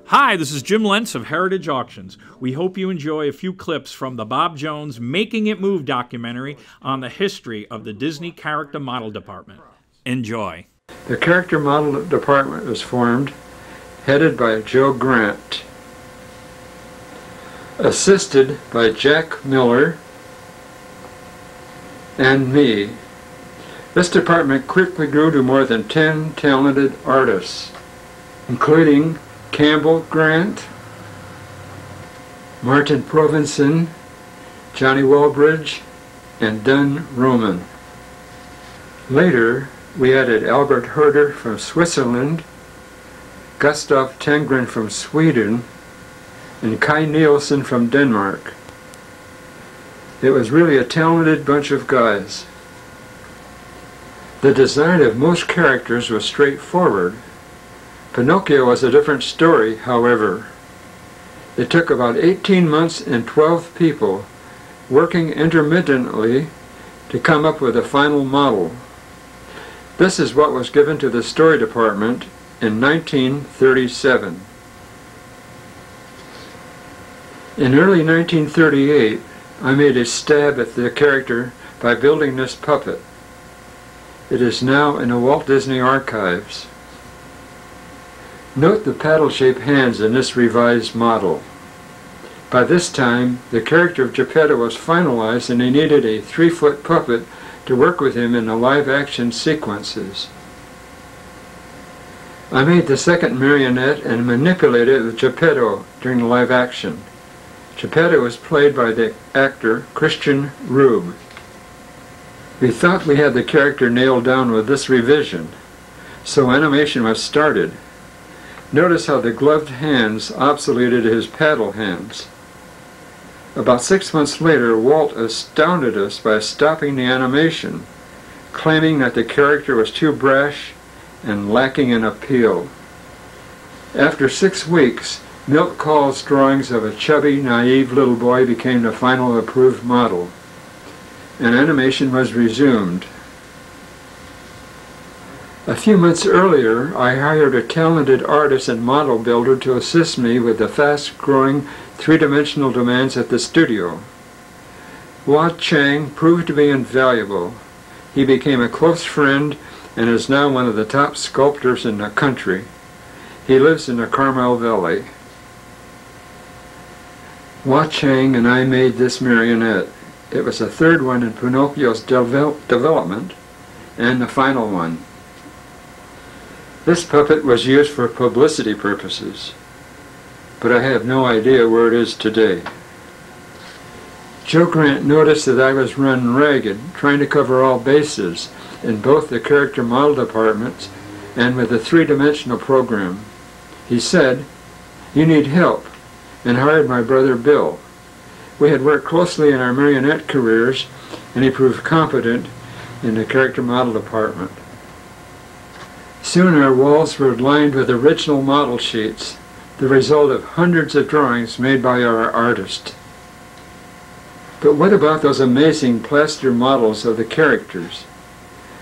Hi, this is Jim Lentz of Heritage Auctions. We hope you enjoy a few clips from the Bob Jones Making It Move documentary on the history of the Disney Character Model Department. Enjoy. The Character Model Department was formed, headed by Joe Grant, assisted by Jack Miller and me. This department quickly grew to more than 10 talented artists, including Campbell Grant, Martin Provenson, Johnny Walbridge, and Dunn Roman. Later, we added Albert Herder from Switzerland, Gustav Tengren from Sweden, and Kai Nielsen from Denmark. It was really a talented bunch of guys. The design of most characters was straightforward. Pinocchio was a different story, however. It took about 18 months and 12 people working intermittently to come up with a final model. This is what was given to the story department in 1937. In early 1938, I made a stab at the character by building this puppet. It is now in the Walt Disney Archives. Note the paddle-shaped hands in this revised model. By this time, the character of Geppetto was finalized and he needed a 3-foot puppet to work with him in the live-action sequences. I made the second marionette and manipulated it with Geppetto during the live action. Geppetto was played by the actor Christian Rube. We thought we had the character nailed down with this revision, so animation was started. Notice how the gloved hands obsoleted his paddle hands. About 6 months later, Walt astounded us by stopping the animation, claiming that the character was too brash and lacking in appeal. After 6 weeks, Milt Kahl's drawings of a chubby, naive little boy became the final approved model, and animation was resumed. A few months earlier, I hired a talented artist and model builder to assist me with the fast-growing three-dimensional demands at the studio. Hua Chang proved to be invaluable. He became a close friend and is now one of the top sculptors in the country. He lives in the Carmel Valley. Hua Chang and I made this marionette. It was the third one in Pinocchio's development and the final one. This puppet was used for publicity purposes, but I have no idea where it is today. Joe Grant noticed that I was run ragged, trying to cover all bases in both the character model departments and with the three-dimensional program. He said, "You need help," and hired my brother Bill. We had worked closely in our marionette careers, and he proved competent in the character model department. Soon our walls were lined with original model sheets, the result of hundreds of drawings made by our artist. But what about those amazing plaster models of the characters?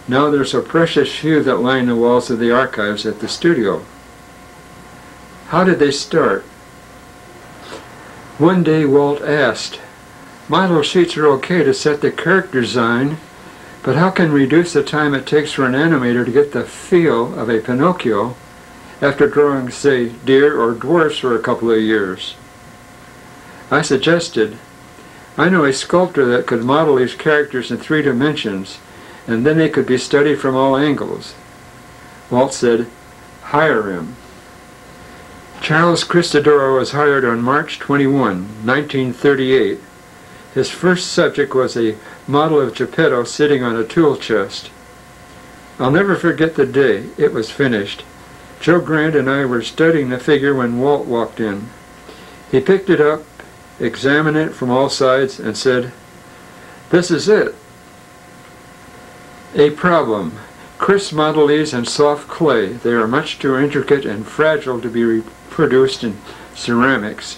Now there's a precious few that line the walls of the archives at the studio. How did they start? One day Walt asked, "Model sheets are okay to set the character design, but how can we reduce the time it takes for an animator to get the feel of a Pinocchio after drawing, say, deer or dwarfs for a couple of years?" I suggested, "I know a sculptor that could model these characters in 3 dimensions, and then they could be studied from all angles." Walt said, "Hire him." Charles Cristodoro was hired on March 21, 1938. His first subject was a model of Geppetto sitting on a tool chest. I'll never forget the day it was finished. Joe Grant and I were studying the figure when Walt walked in. He picked it up, examined it from all sides, and said, "This is it." A problem. Chris modeled these in soft clay. They are much too intricate and fragile to be reproduced in ceramics.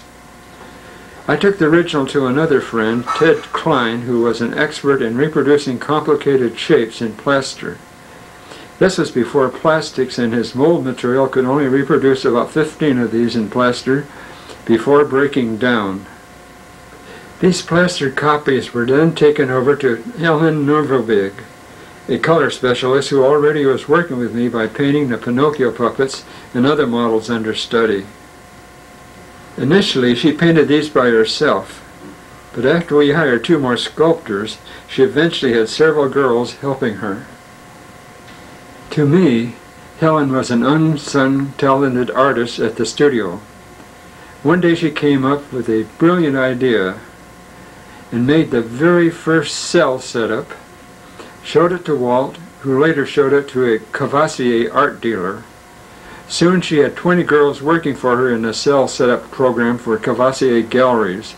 I took the original to another friend, Ted Klein, who was an expert in reproducing complicated shapes in plaster. This was before plastics, and his mold material could only reproduce about 15 of these in plaster before breaking down. These plastered copies were then taken over to Helen Norvobig, a color specialist who already was working with me by painting the Pinocchio puppets and other models under study. Initially, she painted these by herself, but after we hired 2 more sculptors, she eventually had several girls helping her. To me, Helen was an unsung, talented artist at the studio. One day she came up with a brilliant idea and made the very first cell setup, showed it to Walt, who later showed it to a Cavassier art dealer. Soon she had 20 girls working for her in the cell setup program for Cavassier galleries,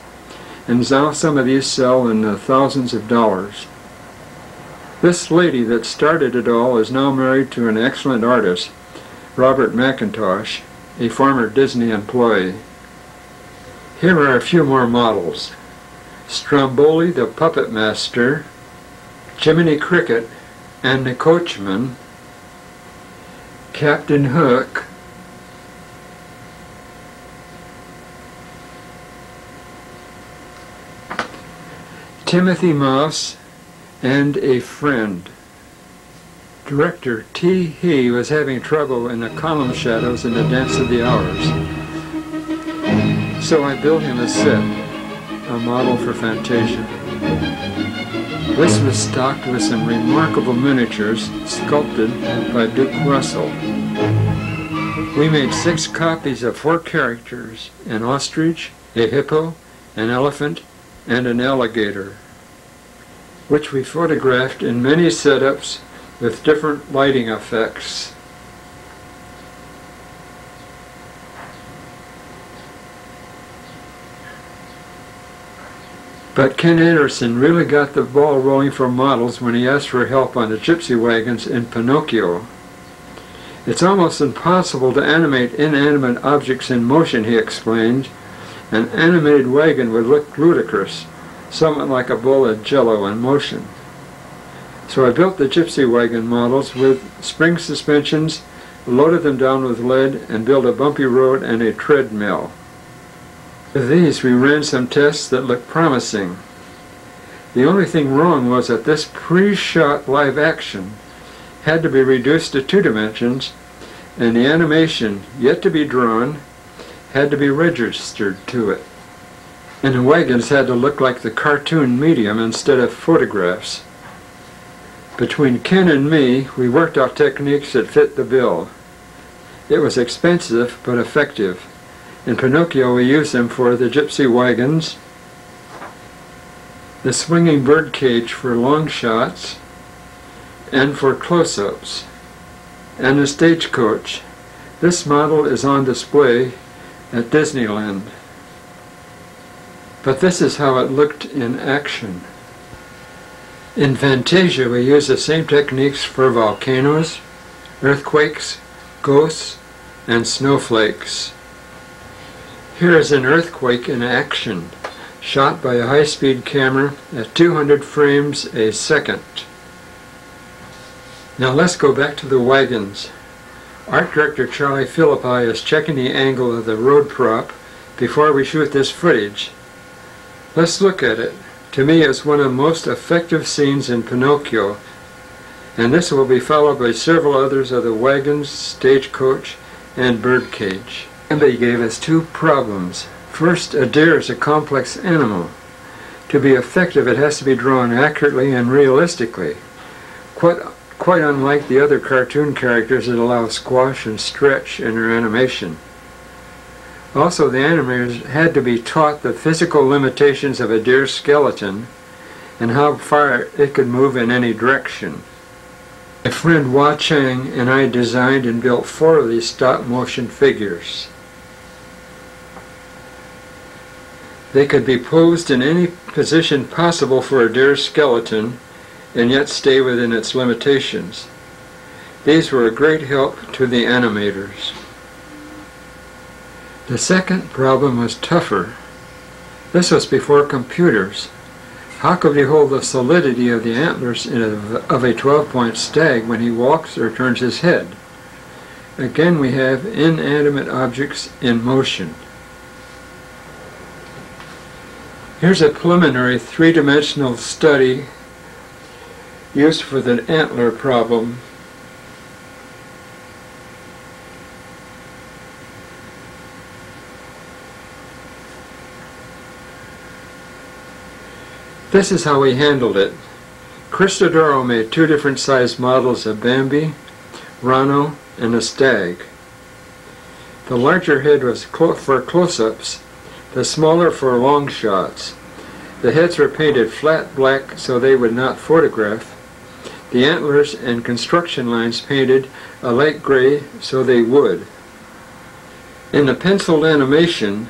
and now some of these sell in the thousands of dollars. This lady that started it all is now married to an excellent artist, Robert McIntosh, a former Disney employee. Here are a few more models. Stromboli the Puppet Master, Jiminy Cricket and the Coachman, Captain Hook, Timothy Mouse, and a friend. Director T. He was having trouble in the column shadows in the Dance of the Hours. So I built him a set, a model for Fantasia. This was stocked with some remarkable miniatures sculpted by Duke Russell. We made 6 copies of 4 characters, an ostrich, a hippo, an elephant, and an alligator, which we photographed in many setups with different lighting effects. But Ken Anderson really got the ball rolling for models when he asked for help on the gypsy wagons in Pinocchio. It's almost impossible to animate inanimate objects in motion, he explained. An animated wagon would look ludicrous, somewhat like a bowl of jello in motion. So I built the gypsy wagon models with spring suspensions, loaded them down with lead, and built a bumpy road and a treadmill. With these we ran some tests that looked promising. The only thing wrong was that this pre-shot live action had to be reduced to 2 dimensions, and the animation, yet to be drawn, had to be registered to it. And the wagons had to look like the cartoon medium instead of photographs. Between Ken and me, we worked out techniques that fit the bill. It was expensive but effective. In Pinocchio we used them for the gypsy wagons, the swinging birdcage for long shots, and for close-ups, and the stagecoach. This model is on display at Disneyland. But this is how it looked in action. In Fantasia we use the same techniques for volcanoes, earthquakes, ghosts, and snowflakes. Here is an earthquake in action, shot by a high-speed camera at 200 frames a second. Now let's go back to the wagons. Art director Charlie Philippi is checking the angle of the road prop before we shoot this footage. Let's look at it. To me, it's one of the most effective scenes in Pinocchio, and this will be followed by several others of the wagons, stagecoach, and birdcage. Bambi gave us 2 problems. First, a deer is a complex animal. To be effective, it has to be drawn accurately and realistically, quite unlike the other cartoon characters that allow squash and stretch in their animation. Also, the animators had to be taught the physical limitations of a deer's skeleton and how far it could move in any direction. My friend Hua Chang and I designed and built 4 of these stop-motion figures. They could be posed in any position possible for a deer's skeleton and yet stay within its limitations. These were a great help to the animators. The second problem was tougher. This was before computers. How could we hold the solidity of the antlers of a 12-point stag when he walks or turns his head? Again, we have inanimate objects in motion. Here's a preliminary three-dimensional study used for the antler problem. This is how we handled it. Cristodoro made two different sized models of Bambi, Rano, and a stag. The larger head was for close-ups, the smaller for long shots. The heads were painted flat black so they would not photograph. The antlers and construction lines painted a light gray so they would. In the penciled animation,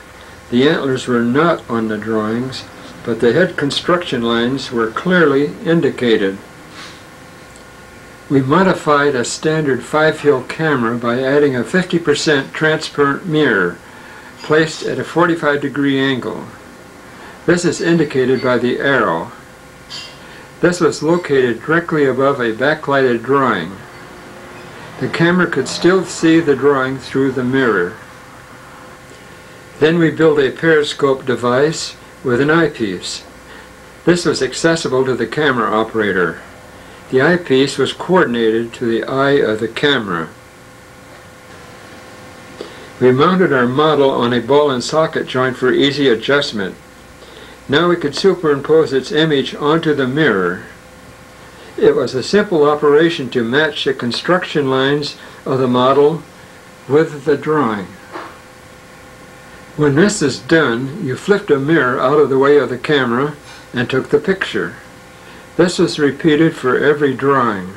the antlers were not on the drawings, but the head construction lines were clearly indicated. We modified a standard 5-hill camera by adding a 50% transparent mirror placed at a 45-degree angle. This is indicated by the arrow. This was located directly above a backlighted drawing. The camera could still see the drawing through the mirror. Then we built a periscope device with an eyepiece. This was accessible to the camera operator. The eyepiece was coordinated to the eye of the camera. We mounted our model on a ball and socket joint for easy adjustment. Now we could superimpose its image onto the mirror. It was a simple operation to match the construction lines of the model with the drawing. When this is done, you flipped a mirror out of the way of the camera and took the picture. This was repeated for every drawing.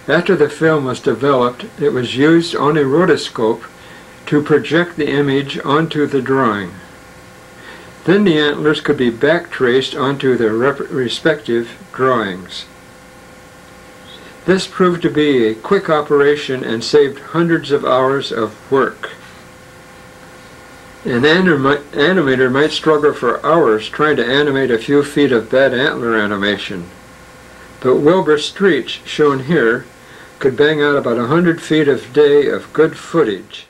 After the film was developed, it was used on a rotoscope to project the image onto the drawing. Then the antlers could be backtraced onto their respective drawings. This proved to be a quick operation and saved hundreds of hours of work. An animator might struggle for hours trying to animate a few feet of bad antler animation. But Wilbur Street, shown here, could bang out about 100 feet a day of good footage.